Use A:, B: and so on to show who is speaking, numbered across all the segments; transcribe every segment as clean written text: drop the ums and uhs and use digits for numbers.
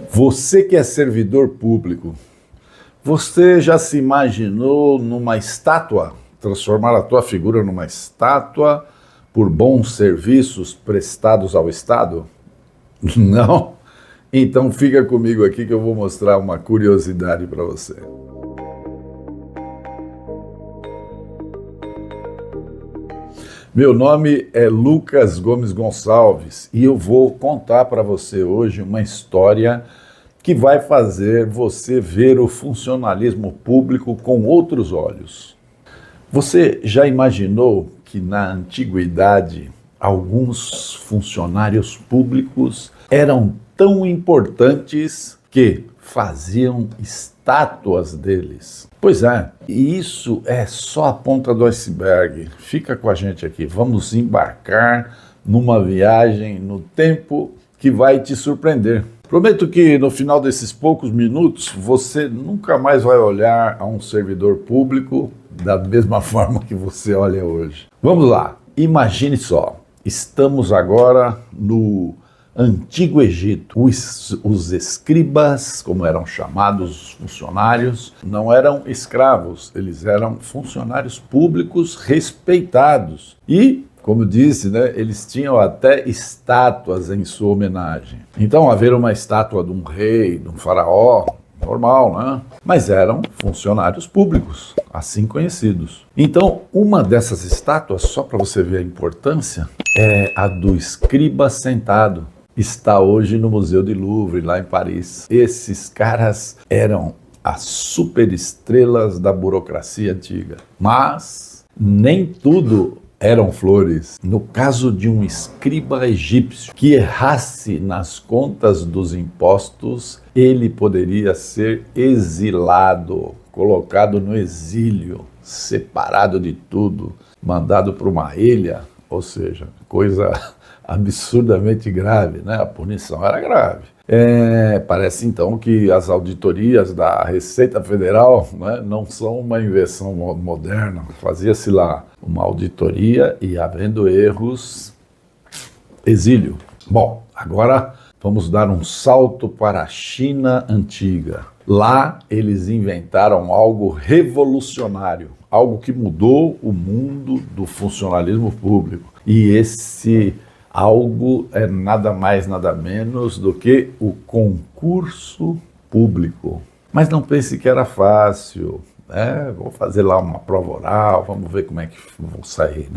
A: Você que é servidor público, você já se imaginou numa estátua? Transformar a tua figura numa estátua por bons serviços prestados ao Estado? Não? Então fica comigo aqui que eu vou mostrar uma curiosidade para você. Meu nome é Lucas Gomes Gonçalves e eu vou contar para você hoje uma história que vai fazer você ver o funcionalismo público com outros olhos. Você já imaginou que na antiguidade alguns funcionários públicos eram tão importantes que faziam estátuas deles? Pois é, e isso é só a ponta do iceberg. Fica com a gente aqui, vamos embarcar numa viagem no tempo que vai te surpreender. Prometo que no final desses poucos minutos você nunca mais vai olhar a um servidor público da mesma forma que você olha hoje. Vamos lá, imagine só, estamos agora no Antigo Egito. Os escribas, como eram chamados os funcionários, não eram escravos, eles eram funcionários públicos respeitados. E, como disse, eles tinham até estátuas em sua homenagem. Então, haver uma estátua de um rei, de um faraó, normal, né? Mas eram funcionários públicos, assim conhecidos. Então, uma dessas estátuas, só para você ver a importância, é a do escriba sentado. Está hoje no Museu do Louvre, lá em Paris. Esses caras eram as superestrelas da burocracia antiga. Mas nem tudo eram flores. No caso de um escriba egípcio que errasse nas contas dos impostos, ele poderia ser exilado, colocado no exílio, separado de tudo, mandado para uma ilha, ou seja, coisa absurdamente grave, né? A punição era grave. Parece então que as auditorias da Receita Federal, não são uma invenção moderna. Fazia-se lá uma auditoria e, havendo erros, exílio. Bom, agora vamos dar um salto para a China antiga. Lá eles inventaram algo revolucionário, algo que mudou o mundo do funcionalismo público. E esse algo é nada mais, nada menos do que o concurso público. Mas não pense que era fácil, vou fazer lá uma prova oral, vamos ver como é que vou sair,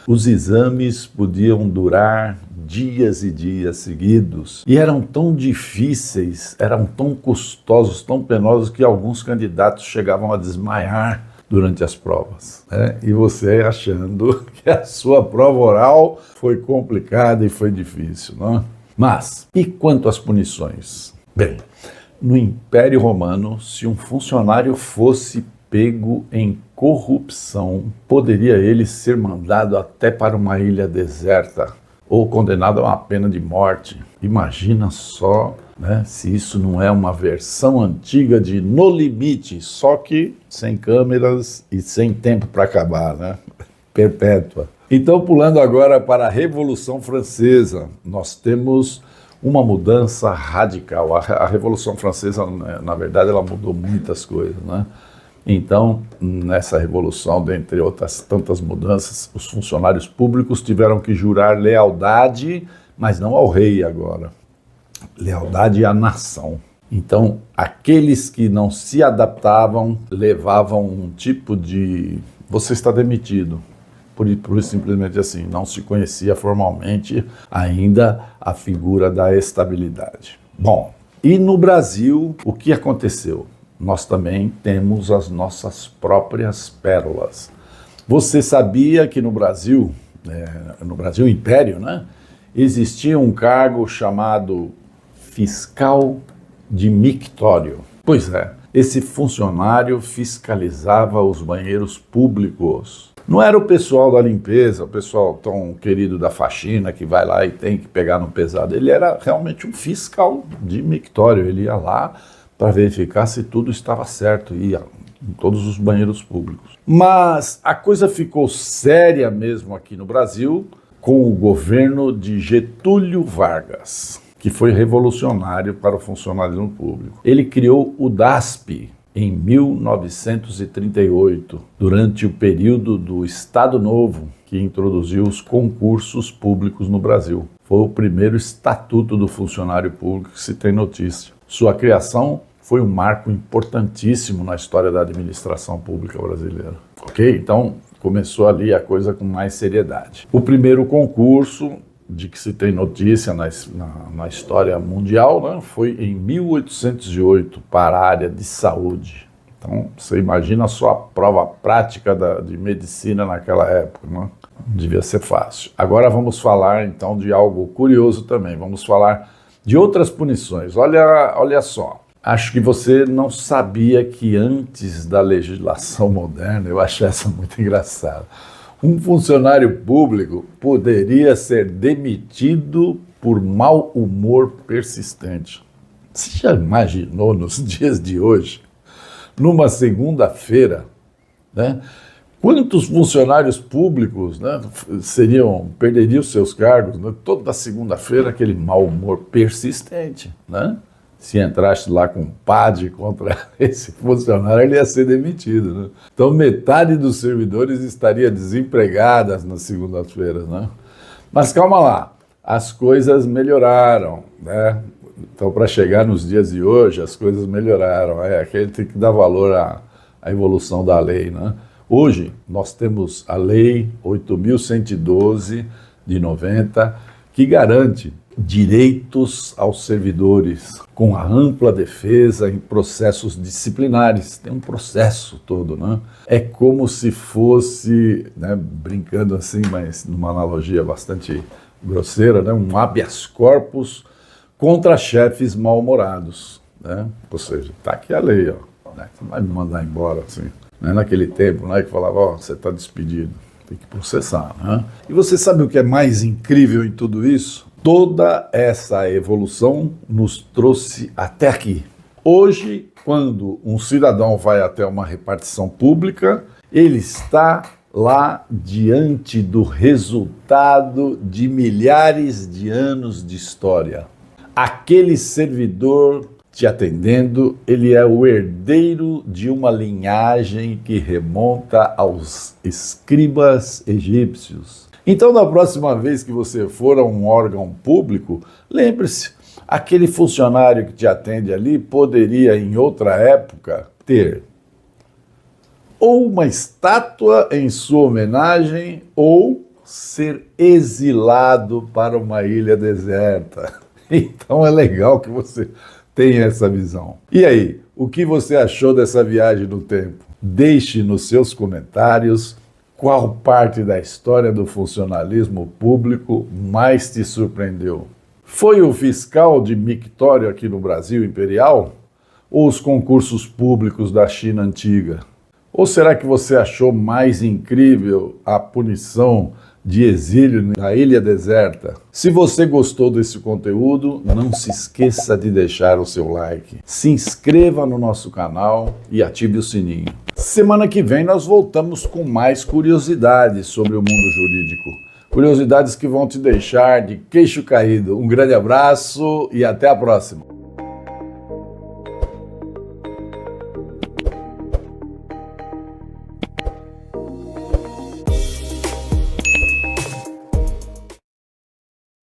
A: Os exames podiam durar dias e dias seguidos e eram tão difíceis, eram tão custosos, tão penosos que alguns candidatos chegavam a desmaiar durante as provas, E você achando que a sua prova oral foi complicada e foi difícil, Mas, e quanto às punições? Bem, no Império Romano, se um funcionário fosse pego em corrupção, poderia ele ser mandado até para uma ilha deserta ou condenado a uma pena de morte. Imagina só, se isso não é uma versão antiga de No Limite, só que sem câmeras e sem tempo para acabar, Perpétua. Então, pulando agora para a Revolução Francesa, nós temos uma mudança radical. A Revolução Francesa, na verdade, ela mudou muitas coisas, Então, nessa revolução, dentre outras tantas mudanças, os funcionários públicos tiveram que jurar lealdade, mas não ao rei agora, lealdade à nação. Então, aqueles que não se adaptavam levavam um tipo de você está demitido. Por simplesmente assim, não se conhecia formalmente ainda a figura da estabilidade. Bom, e no Brasil, o que aconteceu? Nós também temos as nossas próprias pérolas. Você sabia que no Brasil Império, existia um cargo chamado fiscal de mictório? Pois é, esse funcionário fiscalizava os banheiros públicos. Não era o pessoal da limpeza, o pessoal tão querido da faxina que vai lá e tem que pegar no pesado. Ele era realmente um fiscal de mictório, ele ia lá para verificar se tudo estava certo, ia em todos os banheiros públicos. Mas a coisa ficou séria mesmo aqui no Brasil com o governo de Getúlio Vargas. que foi revolucionário para o funcionalismo público. Ele criou o DASP em 1938, durante o período do Estado Novo, que introduziu os concursos públicos no Brasil. Foi o primeiro estatuto do funcionário público que se tem notícia. Sua criação foi um marco importantíssimo na história da administração pública brasileira. Ok? Então, começou ali a coisa com mais seriedade. O primeiro concurso de que se tem notícia na história mundial, né, foi em 1808 para a área de saúde. Então, você imagina só a prova prática de medicina naquela época, né? Devia ser fácil. Agora vamos falar, então, de algo curioso também. Vamos falar de outras punições. Olha só. Acho que você não sabia que antes da legislação moderna, eu acho essa muito engraçada, um funcionário público poderia ser demitido por mau humor persistente. Você já imaginou nos dias de hoje, numa segunda-feira, né, quantos funcionários públicos, né, perderiam seus cargos, né, toda segunda-feira, aquele mau humor persistente, né? Se entrasse lá com um PAD contra esse funcionário, ele ia ser demitido, né? Então, metade dos servidores estaria desempregadas nas segundas-feiras, né? Mas calma lá, as coisas melhoraram, né? Então, para chegar nos dias de hoje, as coisas melhoraram. Aqui a gente tem que dar valor à evolução da lei, né? Hoje, nós temos a Lei 8.112 de 90, que garante direitos aos servidores, com a ampla defesa em processos disciplinares. Tem um processo todo, né? É como se fosse, né, brincando assim, mas numa analogia bastante grosseira, né, um habeas corpus contra chefes mal-humorados, né? Ou seja, tá aqui a lei, ó, né? Você não vai me mandar embora assim. Não é naquele tempo, né, que falava, ó, você está despedido, tem que processar, né? E você sabe o que é mais incrível em tudo isso? Toda essa evolução nos trouxe até aqui. Hoje, quando um cidadão vai até uma repartição pública, ele está lá diante do resultado de milhares de anos de história. Aquele servidor te atendendo, ele é o herdeiro de uma linhagem que remonta aos escribas egípcios. Então, da próxima vez que você for a um órgão público, lembre-se, aquele funcionário que te atende ali poderia, em outra época, ter ou uma estátua em sua homenagem ou ser exilado para uma ilha deserta. Então, é legal que você tenha essa visão. E aí, o que você achou dessa viagem no tempo? Deixe nos seus comentários qual parte da história do funcionalismo público mais te surpreendeu. Foi o fiscal de mictório aqui no Brasil imperial? Ou os concursos públicos da China antiga? Ou será que você achou mais incrível a punição de exílio na ilha deserta? Se você gostou desse conteúdo, não se esqueça de deixar o seu like. Se inscreva no nosso canal e ative o sininho. Semana que vem nós voltamos com mais curiosidades sobre o mundo jurídico. Curiosidades que vão te deixar de queixo caído. Um grande abraço e até a próxima.